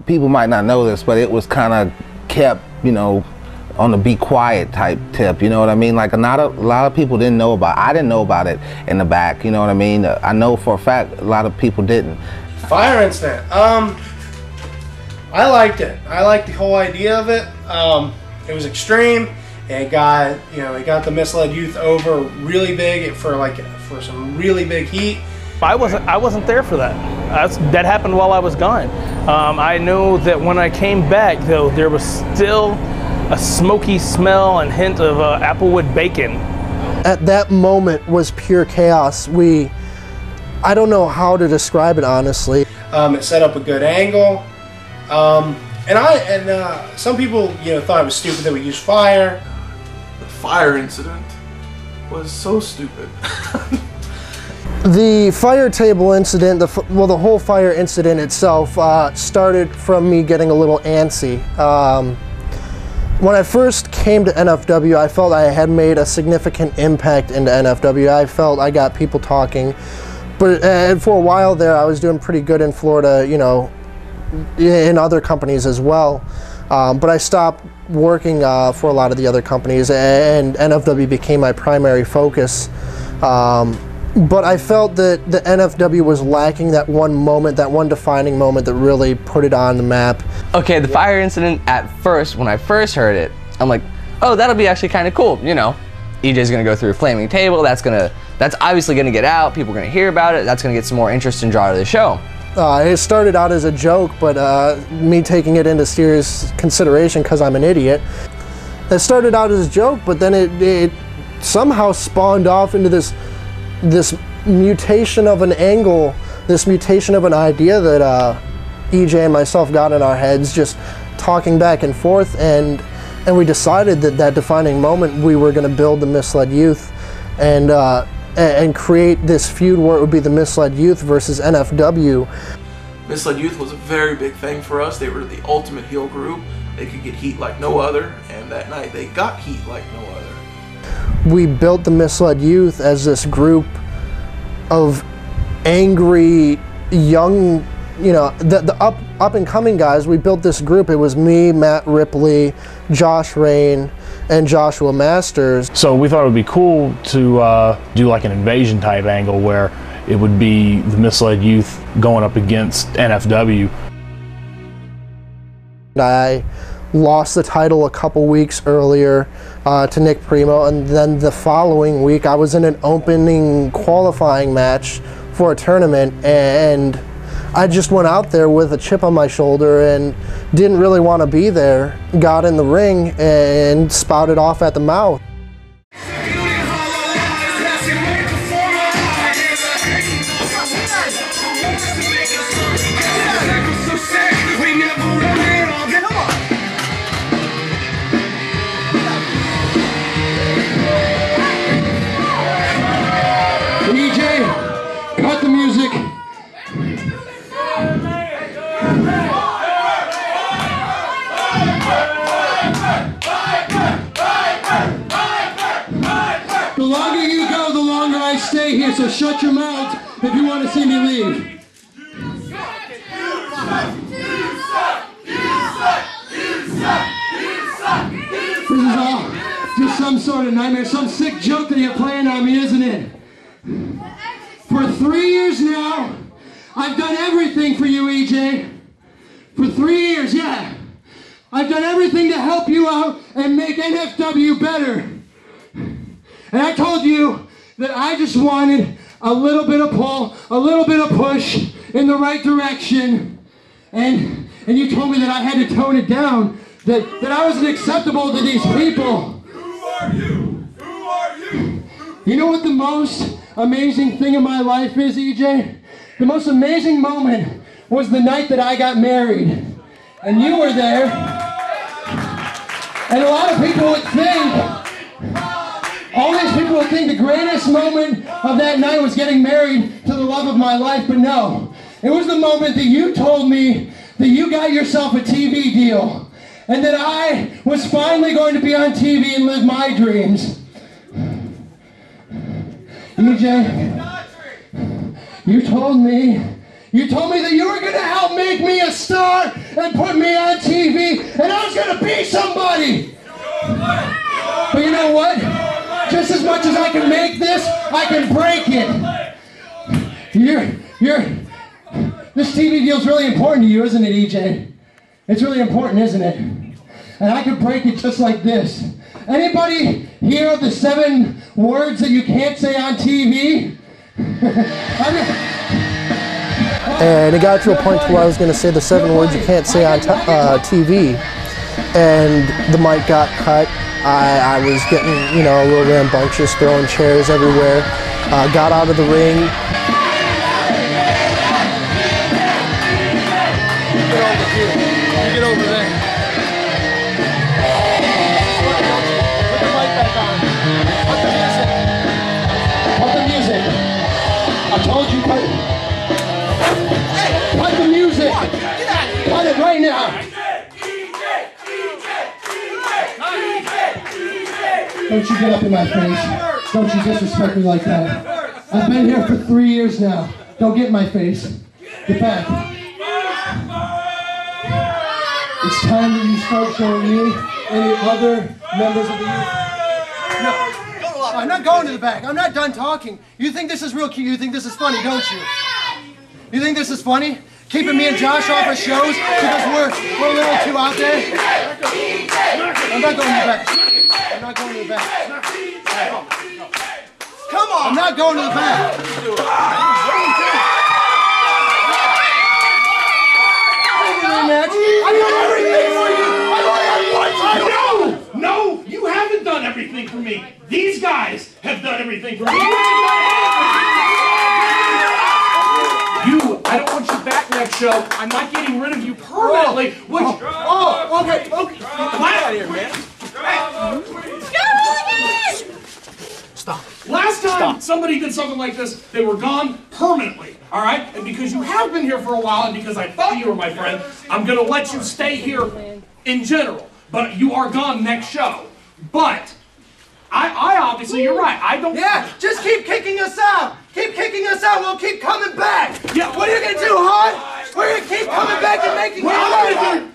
people might not know this, but it was kind of kept, you know, on the be quiet type tip, you know what I mean? Like a lot of people didn't know about it. I didn't know about it in the back, you know what I mean? I know for a fact a lot of people didn't. Fire incident. I liked it. I liked the whole idea of it. It was extreme. It got, you know, it got the misled youth over really big for some really big heat. I wasn't there for that. That happened while I was gone. I know that when I came back, though, there was still a smoky smell and hint of applewood bacon. At that moment was pure chaos. I don't know how to describe it, honestly. It set up a good angle. And some people, you know, thought it was stupid that we used fire. The fire incident was so stupid. The fire table incident, the whole fire incident itself started from me getting a little antsy. When I first came to NFW, I felt I had made a significant impact into NFW. I felt I got people talking, but for a while there, I was doing pretty good in Florida, you know, in other companies as well. But I stopped working for a lot of the other companies, and NFW became my primary focus. But I felt that the NFW was lacking that one moment, that one defining moment that really put it on the map. Okay, the fire incident at first, when I first heard it, I'm like, oh, that'll be actually kind of cool. You know, EJ's gonna go through a flaming table, that's obviously gonna get out, people are gonna hear about it, that's gonna get some more interest and draw to the show. It started out as a joke, but me taking it into serious consideration because I'm an idiot. It started out as a joke, but then it somehow spawned off into this mutation of an angle, this mutation of an idea that EJ and myself got in our heads, just talking back and forth, and we decided that defining moment we were going to build the Misled Youth and create this feud where it would be the Misled Youth versus NFW. Misled Youth was a very big thing for us. They were the ultimate heel group. They could get heat like no other, and that night they got heat like no other. We built the Misled Youth as this group of angry, young, you know, the up and coming guys. We built this group. It was me, Matt Ripley, Josh Rain, and Joshua Masters. So we thought it would be cool to do like an invasion type angle where it would be the Misled Youth going up against NFW. I lost the title a couple weeks earlier to Nick Primo, and then the following week I was in an opening qualifying match for a tournament, and I just went out there with a chip on my shoulder and didn't really want to be there. Got in the ring and spouted off at the mouth. Cut the music. The longer you go, the longer I stay here, so shut your mouth if you want to see me leave. This is all just some sort of nightmare, some sick joke that you're playing on me, isn't it? For 3 years now, I've done everything for you, EJ. For 3 years, yeah. I've done everything to help you out and make NFW better. And I told you that I just wanted a little bit of pull, a little bit of push in the right direction. And you told me that I had to tone it down, that I wasn't acceptable to these people. Who are you? Who are you? You know what the most amazing thing in my life is, EJ? The most amazing moment was the night that I got married. And you were there. And a lot of people would think, all these people would think the greatest moment of that night was getting married to the love of my life, but no. It was the moment that you told me that you got yourself a TV deal and that I was finally going to be on TV and live my dreams. EJ, you told me You told me that you were gonna help make me a star and put me on TV, and I was gonna be somebody. But you know what? Just as much as I can make this, I can break it. This TV deal's really important to you, isn't it, EJ? It's really important, isn't it? And I can break it just like this. Anybody hear the 7 words that you can't say on TV? And it got to a point where I was going to say the 7 words you can't say on TV, and the mic got cut. I was getting, you know, a little rambunctious, throwing chairs everywhere. Got out of the ring. Get over here. You get over there. Put the mic back on. Put the music. Put the music. I told you put it. Cut the music! Cut it right now! Don't you get up in my face. Don't you disrespect me like that. I've been here for 3 years now. Don't get in my face. Get back. It's time that you start showing me and the other members of the youth. No, I'm not going to the back. I'm not done talking. You think this is real cute? You think this is funny, don't you? You think this is funny? Keeping me and Josh off of shows because we're a little too out there? I'm not going to the back. I'm not going to the back. Come on! I'm not going to the back. I've done everything for you! I've only had one title! No! No! You haven't done everything for me! These guys have done everything for me! I don't want you back next show. I'm not getting rid of you permanently. Okay. Get out of here, man. Stop. Last time somebody did something like this, they were gone permanently. All right? And because you have been here for a while and because I thought you were my friend, I'm going to let you stay here in general. But you are gone next show. But I obviously, you're right. I don't. Yeah, just keep kicking us out. Keep kicking us out. We'll keep coming back. Yeah. What are you gonna do, hon? We're gonna keep coming back and making it better.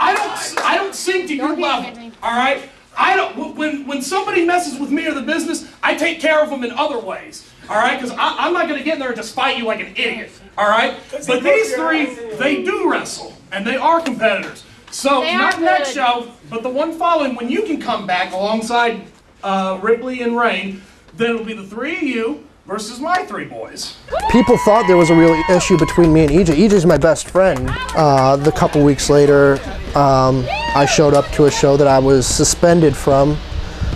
I don't sink to your level. All right. I don't. When somebody messes with me or the business, I take care of them in other ways. All right. Because I'm not gonna get in there and just fight you like an idiot. All right. But these 3, they do wrestle and they are competitors. So, not next show, but the one following, when you can come back alongside Ripley and Rain, then it'll be the 3 of you versus my 3 boys. People thought there was a real issue between me and EJ. EJ's my best friend. The couple weeks later, I showed up to a show that I was suspended from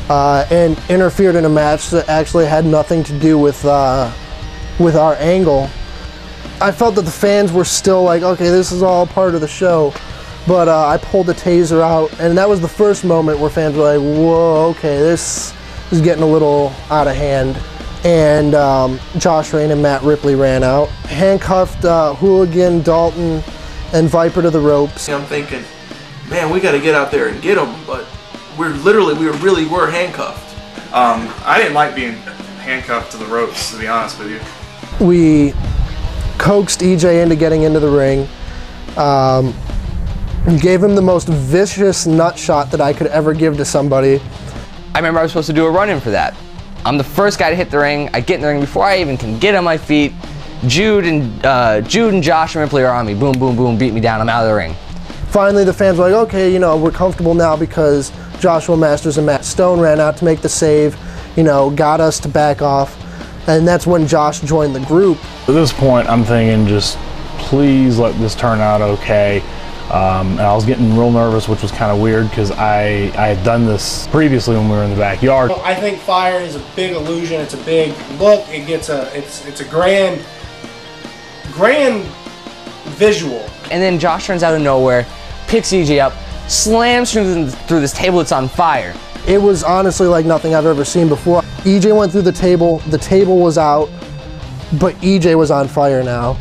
and interfered in a match that actually had nothing to do with our angle. I felt that the fans were still like, okay, this is all part of the show. But I pulled the taser out, and that was the first moment where fans were like, whoa, okay, this is getting a little out of hand. And Josh Rain and Matt Ripley ran out, handcuffed Hooligan, Dalton, and Viper to the ropes. I'm thinking, man, we got to get out there and get them, but we really were handcuffed. I didn't like being handcuffed to the ropes, to be honest with you. We coaxed EJ into getting into the ring. Gave him the most vicious nut shot that I could ever give to somebody. I remember I was supposed to do a run-in for that. I'm the first guy to hit the ring. I get in the ring before I even can get on my feet. Jude and Josh and Ripley are on me. Boom, boom, boom, beat me down. I'm out of the ring. Finally, the fans were like, okay, you know, we're comfortable now because Joshua Masters and Matt Stone ran out to make the save, you know, got us to back off. And that's when Josh joined the group. At this point, I'm thinking just please let this turn out okay. And I was getting real nervous, which was kind of weird because I had done this previously when we were in the backyard. I think fire is a big illusion. It's a big look. It gets it's a grand visual. And then Josh turns out of nowhere, picks EJ up, slams through this table that's on fire. It was honestly like nothing I've ever seen before. EJ went through the table was out, but EJ was on fire now.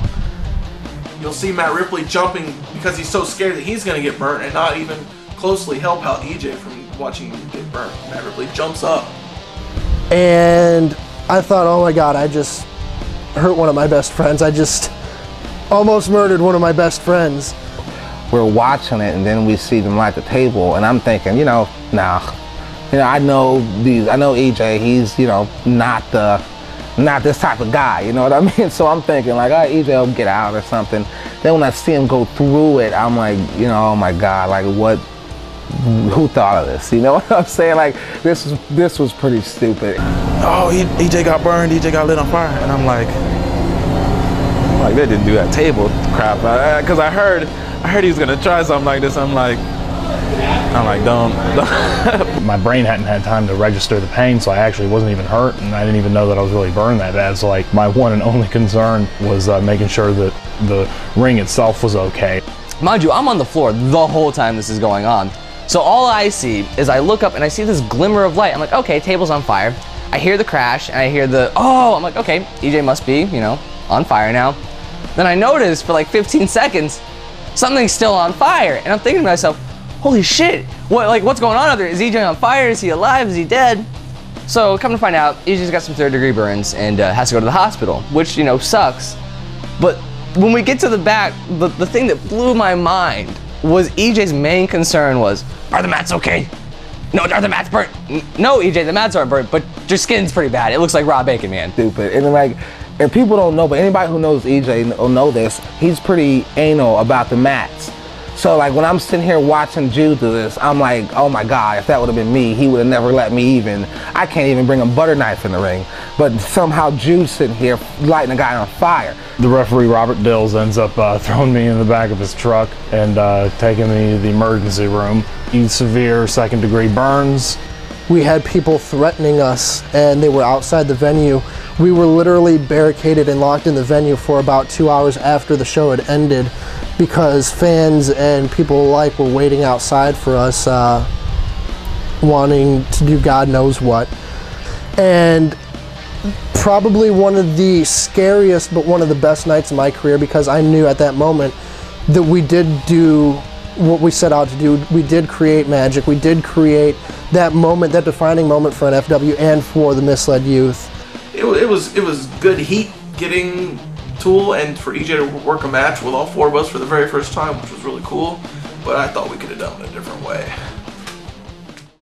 You'll see Matt Ripley jumping because he's so scared that he's going to get burnt and not even closely help out EJ from watching him get burnt. Matt Ripley jumps up. And I thought, oh my God, I just hurt one of my best friends. I just almost murdered one of my best friends. We're watching it, and then we see them at the table, and I'm thinking, you know, nah. You know, I know EJ, he's, you know, not this type of guy, you know what I mean? So I'm thinking like, all right, EJ will get out or something. Then when I see him go through it, I'm like, you know, oh my God, like who thought of this? You know what I'm saying? Like, this was pretty stupid. Oh, EJ got burned, EJ got lit on fire. And I'm like, they didn't do that table crap. Because I heard he was gonna try something like this. I'm like, don't. My brain hadn't had time to register the pain, so I actually wasn't even hurt, and I didn't even know that I was really burned that bad. So like, my one and only concern was making sure that the ring itself was okay. Mind you, I'm on the floor the whole time this is going on. So all I see is I look up and I see this glimmer of light. I'm like, okay, table's on fire. I hear the crash and I hear I'm like, okay, EJ must be, you know, on fire now. Then I notice for like 15 seconds, something's still on fire. And I'm thinking to myself, holy shit, what's going on out there? Is EJ on fire? Is he alive? Is he dead? So come to find out, EJ's got some 3rd-degree burns and has to go to the hospital, which, you know, sucks. But when we get to the back, the thing that blew my mind was EJ's main concern was, are the mats okay? No, are the mats burnt? No, EJ, the mats aren't burnt, but your skin's pretty bad. It looks like raw bacon, man. Stupid. And like, and people don't know, but anybody who knows EJ will know this, he's pretty anal about the mats. So like, when I'm sitting here watching Jude do this, I'm like, oh my God, if that would have been me, he would have never let me I can't even bring a butter knife in the ring. But somehow Jude's sitting here lighting a guy on fire. The referee, Robert Dills, ends up throwing me in the back of his truck and taking me to the emergency room. Severe 2nd-degree burns. We had people threatening us, and they were outside the venue. We were literally barricaded and locked in the venue for about 2 hours after the show had ended, because fans and people alike were waiting outside for us, wanting to do God knows what. And probably one of the scariest, but one of the best nights of my career, because I knew at that moment that we did do what we set out to do. We did create magic. We did create that moment, that defining moment for NFW and for the misled youth. It was good heat getting Tool and for EJ to work a match with all 4 of us for the very first time, which was really cool. But I thought we could have done it a different way.